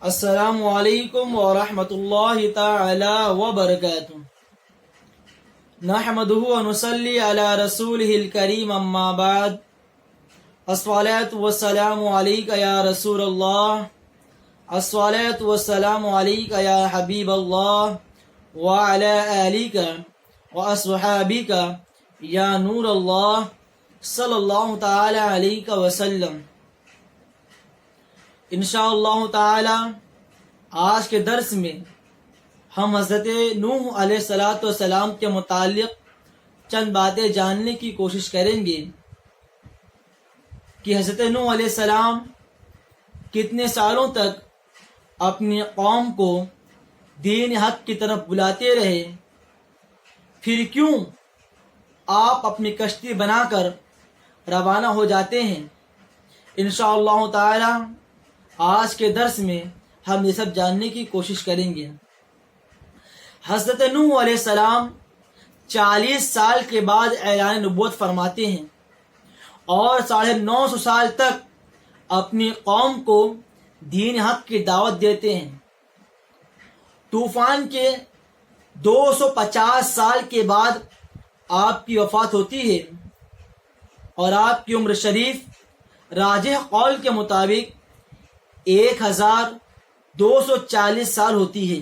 السلام علیکم ورحمۃ اللہ تعالی وبرکاتہ نحمدہ ونصلی علی رسولہ الکریم اما بعد الصلاۃ والسلام علیک یا رسول اللہ الصلاۃ والسلام علیک یا حبیب اللہ وعلی آلک واصحابک یا نور اللہ صلی اللہ تعالی علیہ وسلم۔ انشاءاللہ تعالی آج کے درس میں ہم حضرت نوح علیہ السلام کے متعلق چند باتیں جاننے کی کوشش کریں گے کہ حضرت نوح علیہ السلام کتنے سالوں تک اپنی قوم کو دین حق کی طرف بلاتے رہے، پھر کیوں آپ اپنی کشتی بنا کر روانہ ہو جاتے ہیں۔ انشاءاللہ تعالی آج کے درس میں ہم یہ سب جاننے کی کوشش کریں گے۔ حضرت نوح علیہ السلام 40 سال کے بعد اعلان نبوت فرماتے ہیں اور 950 سال تک اپنی قوم کو دین حق کی دعوت دیتے ہیں۔ طوفان کے 250 سال کے بعد آپ کی وفات ہوتی ہے اور آپ کی عمر شریف راجح قول کے مطابق 1240 سال ہوتی ہے۔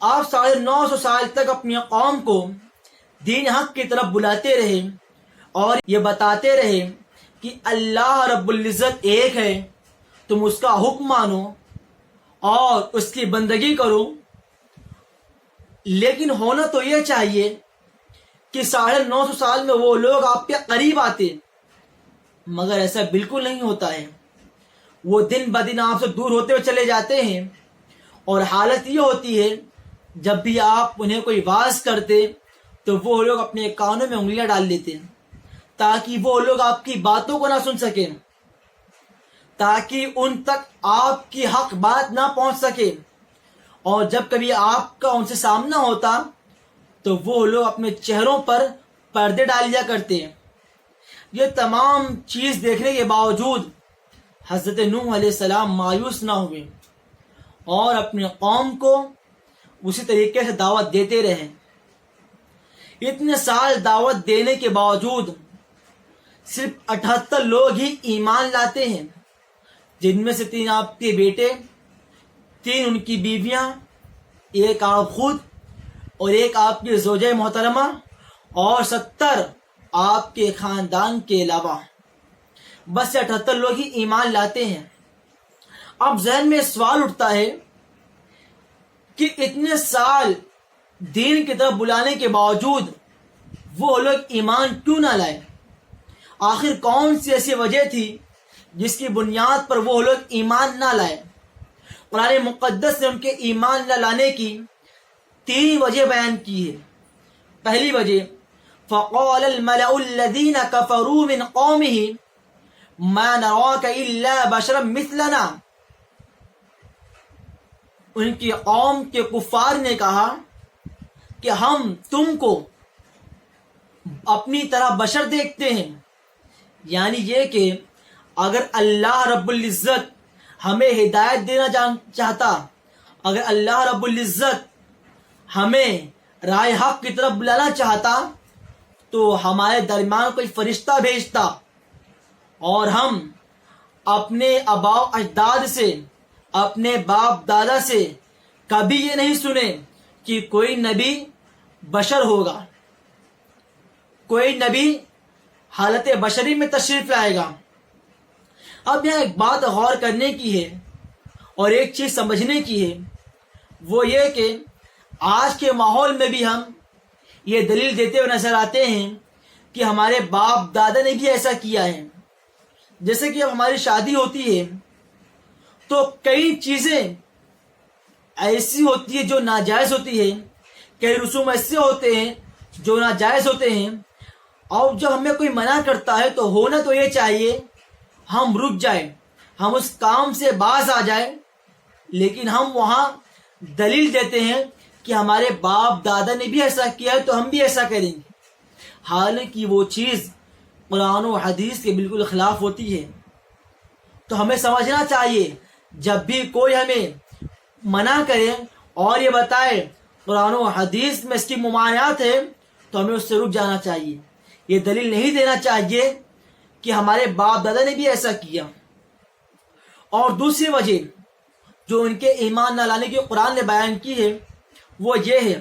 آپ 950 سال تک اپنی قوم کو دین حق کی طرف بلاتے رہے اور یہ بتاتے رہے کہ اللہ رب العزت ایک ہے، تم اس کا حکم مانو اور اس کی بندگی کرو۔ لیکن ہونا تو یہ چاہیے کہ 950 سال میں وہ لوگ آپ کے قریب آتے، مگر ایسا بالکل نہیں ہوتا ہے۔ وہ دن بدن آپ سے دور ہوتے ہوئے چلے جاتے ہیں اور حالت یہ ہوتی ہے جب بھی آپ انہیں کوئی واعظ کرتے تو وہ لوگ اپنے کانوں میں انگلیاں ڈال لیتے تاکہ وہ لوگ آپ کی باتوں کو نہ سن سکیں، تاکہ ان تک آپ کی حق بات نہ پہنچ سکے، اور جب کبھی آپ کا ان سے سامنا ہوتا تو وہ لوگ اپنے چہروں پر پردے ڈال لیا کرتے۔ یہ تمام چیز دیکھنے کے باوجود حضرت نوح علیہ السلام مایوس نہ ہوئے اور اپنی قوم کو اسی طریقے سے دعوت دیتے رہے۔ اتنے سال دعوت دینے کے باوجود صرف 78 لوگ ہی ایمان لاتے ہیں، جن میں سے 3 آپ کے بیٹے، 3 ان کی بیویاں، 1 آپ خود اور 1 آپ کی زوجہ محترمہ اور 70 آپ کے خاندان کے علاوہ، بس 78 لوگ ہی ایمان لاتے ہیں۔ اب ذہن میں سوال اٹھتا ہے کہ اتنے سال دین کی طرف بلانے کے باوجود وہ لوگ ایمان کیوں نہ لائے؟ آخر کون سی ایسی وجہ تھی جس کی بنیاد پر وہ لوگ ایمان نہ لائے؟ قرآن مقدس نے ان کے ایمان نہ لانے کی 3 وجہ بیان کی ہے۔ پہلی وجہ، فَقَالَ الْمَلَأُ الَّذِينَ كَفَرُوا مِنْ قَوْمِهِ مَا نَرَاكَ إِلَّا بَشَرًا مِثْلَنَا۔ ان کی قوم کے کفار نے کہا کہ ہم تم کو اپنی طرح بشر دیکھتے ہیں، یعنی یہ کہ اگر اللہ رب العزت ہمیں ہدایت دینا چاہتا، اگر اللہ رب العزت ہمیں راہ حق کی طرف بلانا چاہتا تو ہمارے درمیان کوئی فرشتہ بھیجتا، اور ہم اپنے آباء و اجداد سے، اپنے باپ دادا سے کبھی یہ نہیں سنے کہ کوئی نبی بشر ہوگا، کوئی نبی حالت بشری میں تشریف لائے گا۔ اب یہاں ایک بات غور کرنے کی ہے اور ایک چیز سمجھنے کی ہے، وہ یہ کہ آج کے ماحول میں بھی ہم یہ دلیل دیتے ہوئے نظر آتے ہیں کہ ہمارے باپ دادا نے بھی ایسا کیا ہے۔ جیسے کہ اب ہماری شادی ہوتی ہے تو کئی چیزیں ایسی ہوتی ہے جو ناجائز ہوتی ہے، کئی رسوم ایسے ہوتے ہیں جو ناجائز ہوتے ہیں، اور جب ہمیں کوئی منع کرتا ہے تو ہونا تو یہ چاہیے ہم رک جائیں، ہم اس کام سے باز آ جائیں، لیکن ہم وہاں دلیل دیتے ہیں کہ ہمارے باپ دادا نے بھی ایسا کیا ہے تو ہم بھی ایسا کریں گے، حالانکہ وہ چیز قرآن و حدیث کے بالکل خلاف ہوتی ہے۔ تو ہمیں سمجھنا چاہیے جب بھی کوئی ہمیں منع کرے اور یہ بتائے قرآن و حدیث میں اس کی ممانعت ہے تو ہمیں اس سے رک جانا چاہیے. یہ دلیل نہیں دینا چاہیے کہ ہمارے باپ دادا نے بھی ایسا کیا. اور دوسری وجہ جو ان کے ایمان نہ لانے کی قرآن نے بیان کی ہے وہ یہ ہے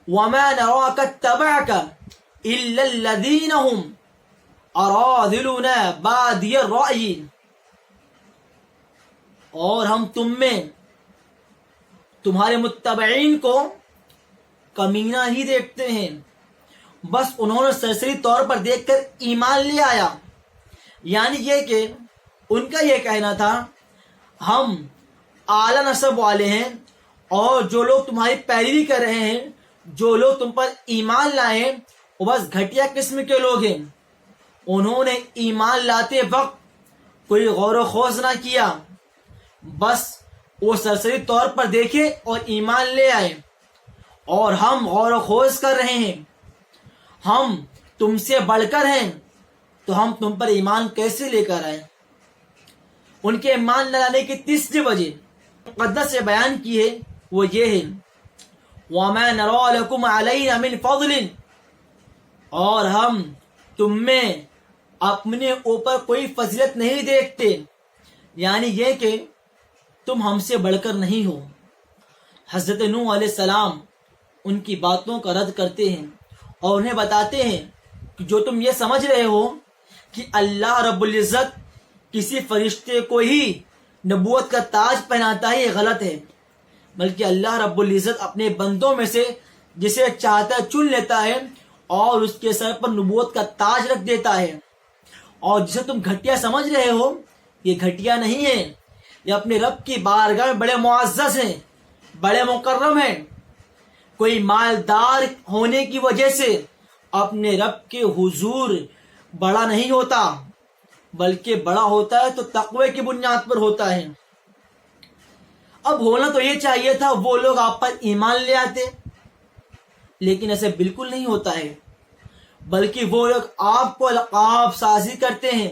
وَمَا نَرَاكَ اتَّبَعَكَ إِلَّا الَّذِينَ هُمْ أَرَاذِلُنَا بَادِيَ الرَّأْيِ. اور ہم تم میں تمہارے متبعین کو کمینہ ہی دیکھتے ہیں، بس انہوں نے سرسری طور پر دیکھ کر ایمان لے آیا. یعنی یہ کہ ان کا یہ کہنا تھا ہم اعلیٰ نسب والے ہیں اور جو لوگ تمہاری پیروی کر رہے ہیں، جو لوگ تم پر ایمان لائے ہیں وہ بس گھٹیا قسم کے لوگ ہیں. انہوں نے ایمان لاتے وقت کوئی غور و خوض نہ کیا، بس وہ سرسری طور پر دیکھے اور ایمان لے آئے. اور ہم غور و خوض کر رہے ہیں، ہم تم سے بڑھ کر ہیں تو ہم تم پر ایمان کیسے لے کر آئے. ان کے ایمان نہ لانے کی تیسری وجہ مقدس سے بیان کی ہے وہ یہ ہے وَمَا نَرَىٰ لَكُمْ عَلَيْنَا مِنْ فَضْلٍ. اور ہم تم میں اپنے اوپر کوئی فضیلت نہیں دیکھتے، یعنی یہ کہ تم ہم سے بڑھ کر نہیں ہو. حضرت نوح علیہ السلام ان کی باتوں کا رد کرتے ہیں اور انہیں بتاتے ہیں کہ جو تم یہ سمجھ رہے ہو کہ اللہ رب العزت کسی فرشتے کو ہی نبوت کا تاج پہناتا ہے، یہ غلط ہے. بلکہ اللہ رب العزت اپنے بندوں میں سے جسے چاہتا ہے چن لیتا ہے اور اس کے سر پر نبوت کا تاج رکھ دیتا ہے. اور جسے تم گھٹیا سمجھ رہے ہو یہ گھٹیا نہیں ہے، یہ اپنے رب کی بارگاہ میں بڑے معزز ہیں، بڑے مکرم ہیں. کوئی مالدار ہونے کی وجہ سے اپنے رب کے حضور بڑا نہیں ہوتا، بلکہ بڑا ہوتا ہے تو تقوی کی بنیاد پر ہوتا ہے. اب ہونا تو یہ چاہیے تھا وہ لوگ آپ پر ایمان لے آتے، لیکن ایسے بالکل نہیں ہوتا ہے، بلکہ وہ لوگ آپ کو القاب سازی کرتے ہیں،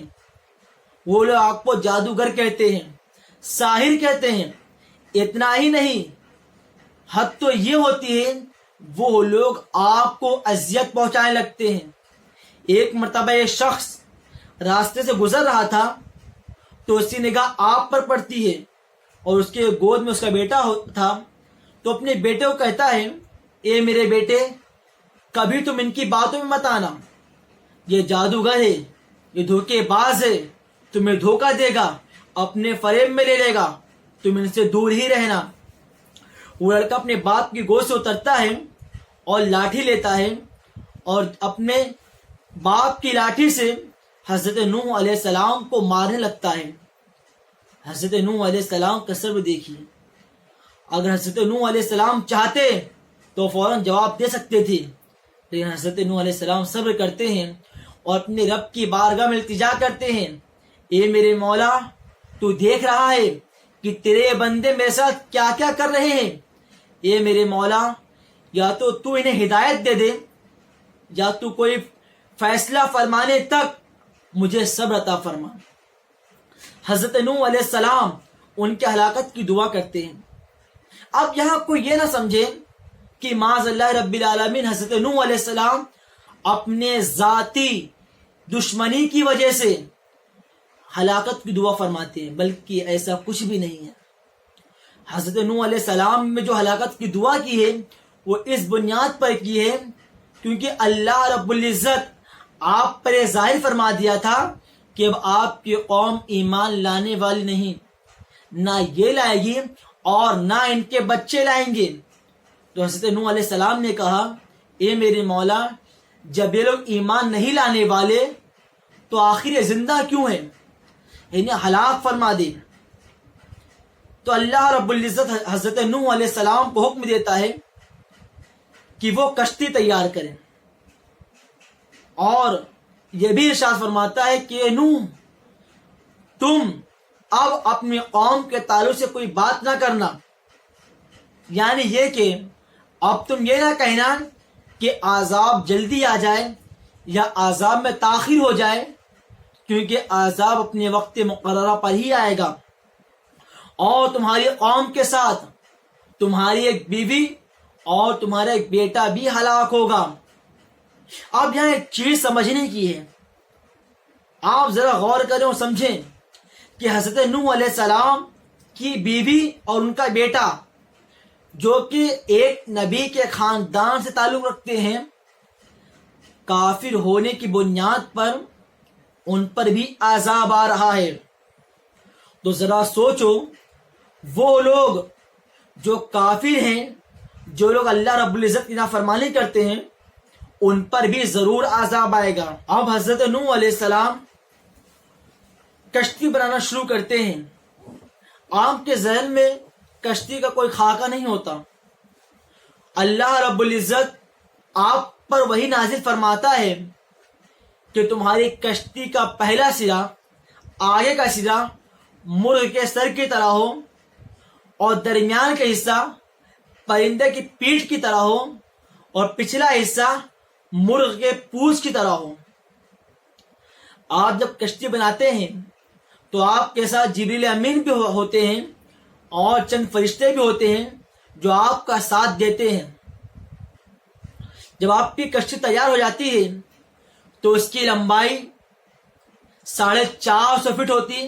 وہ لوگ آپ کو جادوگر کہتے ہیں، ساحر کہتے ہیں. اتنا ہی نہیں، حد تو یہ ہوتی ہے وہ لوگ آپ کو اذیت پہنچانے لگتے ہیں. ایک مرتبہ ایک شخص راستے سے گزر رہا تھا تو اس کی نگاہ آپ پر پڑتی ہے اور اس کے گود میں اس کا بیٹا تھا، تو اپنے بیٹے کو کہتا ہے اے میرے بیٹے کبھی تم ان کی باتوں میں مت آنا، یہ جادوگر ہے، یہ دھوکے باز ہے، تمہیں دھوکہ دے گا، اپنے فریب میں لے لے گا، تم ان سے دور ہی رہنا. وہ لڑکا اپنے باپ کی گود سے اترتا ہے اور لاٹھی لیتا ہے اور اپنے باپ کی لاٹھی سے حضرت نوح علیہ السلام کو مارنے لگتا ہے. حضرت نوح علیہ السلام کا صبر دیکھیے. اگر حضرت نوح علیہ السلام چاہتے تو فوراً جواب دے سکتے تھے، لیکن حضرت نوح علیہ السلام صبر کرتے ہیں اور اپنے رب کی بارگاہ میں التجا کرتے ہیں اے میرے مولا تو دیکھ رہا ہے کہ تیرے بندے میرے ساتھ کیا کیا کر رہے ہیں. اے میرے مولا یا تو انہیں ہدایت دے دے یا تو کوئی فیصلہ فرمانے تک مجھے صبر عطا فرما. حضرت نوح علیہ السلام ان کے ہلاکت کی دعا کرتے ہیں. اب یہاں کوئی یہ نہ سمجھے کہ معاذ اللہ رب العالمین حضرت نوح علیہ السلام اپنے ذاتی دشمنی کی وجہ سے ہلاکت کی دعا فرماتے ہیں، بلکہ ایسا کچھ بھی نہیں ہے. حضرت نوح علیہ السلام میں جو ہلاکت کی دعا کی ہے وہ اس بنیاد پر کی ہے کیونکہ اللہ رب العزت آپ پر ظاہر فرما دیا تھا کہ اب آپ کی قوم ایمان لانے والی نہیں، نہ یہ لائے گی اور نہ ان کے بچے لائیں گے. تو حضرت نوح علیہ السلام نے کہا اے میرے مولا جب یہ لوگ ایمان نہیں لانے والے تو آخر یہ زندہ کیوں ہیں، انہیں ہلاک فرما دے. تو اللہ رب العزت حضرت نوح علیہ السلام کو حکم دیتا ہے کہ وہ کشتی تیار کریں اور یہ بھی ارشاد فرماتا ہے کہ نوح تم اب اپنی قوم کے تعلق سے کوئی بات نہ کرنا، یعنی یہ کہ اب تم یہ نہ کہنا کہ عذاب جلدی آ جائے یا عذاب میں تاخیر ہو جائے، کیونکہ عذاب اپنے وقت مقررہ پر ہی آئے گا. اور تمہاری قوم کے ساتھ تمہاری ایک بیوی اور تمہارا ایک بیٹا بھی ہلاک ہوگا۔ اب یہاں ایک چیز سمجھنے کی ہے، آپ ذرا غور کریں اور سمجھیں کہ حضرت نوح علیہ السلام کی بیوی اور ان کا بیٹا جو کہ ایک نبی کے خاندان سے تعلق رکھتے ہیں، کافر ہونے کی بنیاد پر ان پر بھی عذاب آ رہا ہے۔ تو ذرا سوچو، وہ لوگ جو کافر ہیں، جو لوگ اللہ رب العزت کی نافرمانی کرتے ہیں، ان پر بھی ضرور عذاب آئے گا۔ اب حضرت نوح علیہ السلام کشتی بنانا شروع کرتے ہیں۔ عام کے ذہن میں کشتی کا کوئی خاکہ نہیں ہوتا۔ اللہ رب العزت آپ پر وہی نازل فرماتا ہے کہ تمہاری کشتی کا پہلا سرا، آگے کا سرا مرغ کے سر کی طرح ہو اور درمیان کا حصہ پرندے کی پیٹھ کی طرح ہو اور پچھلا حصہ مرغ کے پوچھ کی طرح ہو۔ آپ جب کشتی بناتے ہیں تو آپ کے ساتھ جبریل امین بھی ہوتے ہیں اور چند فرشتے بھی ہوتے ہیں جو آپ کا ساتھ دیتے ہیں۔ جب آپ کی کشتی تیار ہو جاتی ہے تو اس کی لمبائی 450 فٹ ہوتی،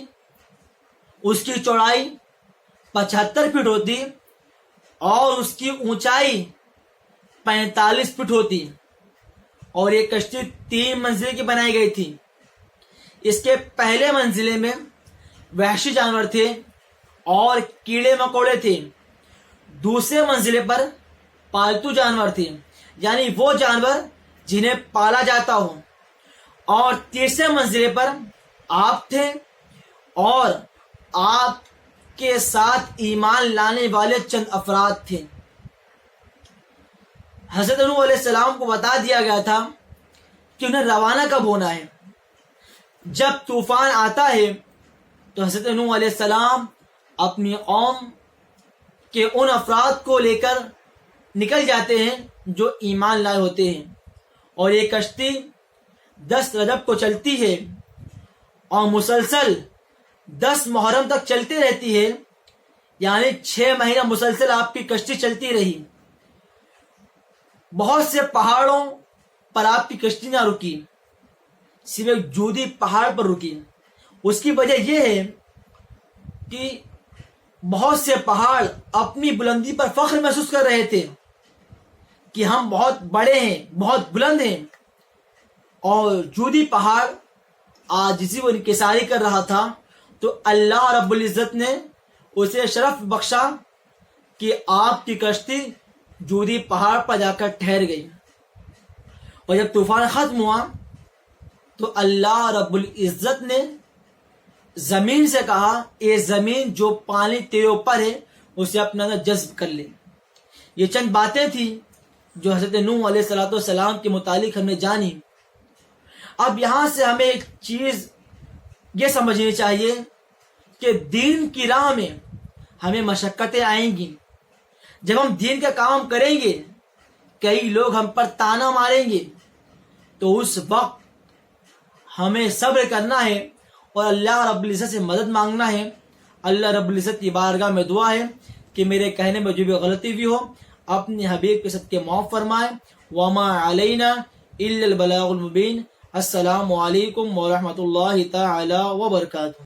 اس کی چوڑائی 75 فٹ ہوتی اور اس کی اونچائی 45 فٹ ہوتی، اور یہ کشتی 3 منزلیں کی بنائی گئی تھی۔ اس کے پہلے منزلے میں وحشی جانور تھے اور کیڑے مکوڑے تھے، دوسرے منزلے پر پالتو جانور تھے، یعنی وہ جانور جنہیں پالا جاتا ہو، اور تیسرے منزلے پر آپ تھے اور آپ کے ساتھ ایمان لانے والے چند افراد تھے۔ حضرت نوح علیہ السلام کو بتا دیا گیا تھا کہ انہیں روانہ کب ہونا ہے۔ جب طوفان آتا ہے تو حضرت نوح علیہ السلام اپنی قوم کے ان افراد کو لے کر نکل جاتے ہیں جو ایمان لائے ہوتے ہیں، اور یہ کشتی 10 رجب کو چلتی ہے اور مسلسل 10 محرم تک چلتی رہتی ہے، یعنی 6 مہینہ مسلسل آپ کی کشتی چلتی رہی۔ بہت سے پہاڑوں پر آپ کی کشتی نہ رکی، صرف ایک جودی پہاڑ پر رکی۔ اس کی وجہ یہ ہے کہ بہت سے پہاڑ اپنی بلندی پر فخر محسوس کر رہے تھے کہ ہم بہت بڑے ہیں، بہت بلند ہیں، اور جودی پہاڑ عاجزی و انکساری کر رہا تھا۔ تو اللہ رب العزت نے اسے شرف بخشا کہ آپ کی کشتی جودی پہاڑ پر جا کر ٹھہر گئی، اور جب طوفان ختم ہوا تو اللہ رب العزت نے زمین سے کہا، اے زمین جو پانی تیرے اوپر ہے اسے اپنا اندر جذب کر لے۔ یہ چند باتیں تھیں جو حضرت نوح علیہ السلام کے متعلق ہم نے جانی۔ اب یہاں سے ہمیں ایک چیز یہ سمجھنی چاہیے کہ دین کی راہ میں ہمیں مشقتیں آئیں گی۔ جب ہم دین کا کام کریں گے، کئی لوگ ہم پر تانا ماریں گے، تو اس وقت ہمیں صبر کرنا ہے اور اللہ رب العزت سے مدد مانگنا ہے۔ اللہ رب العزت کی بارگاہ میں دعا ہے کہ میرے کہنے میں جو بھی غلطی بھی ہو اپنے حبیب کے صدقے معاف فرمائے۔ وما علینا الا البلاغ المبین۔ السلام علیکم ورحمۃ اللہ تعالی وبرکاتہ۔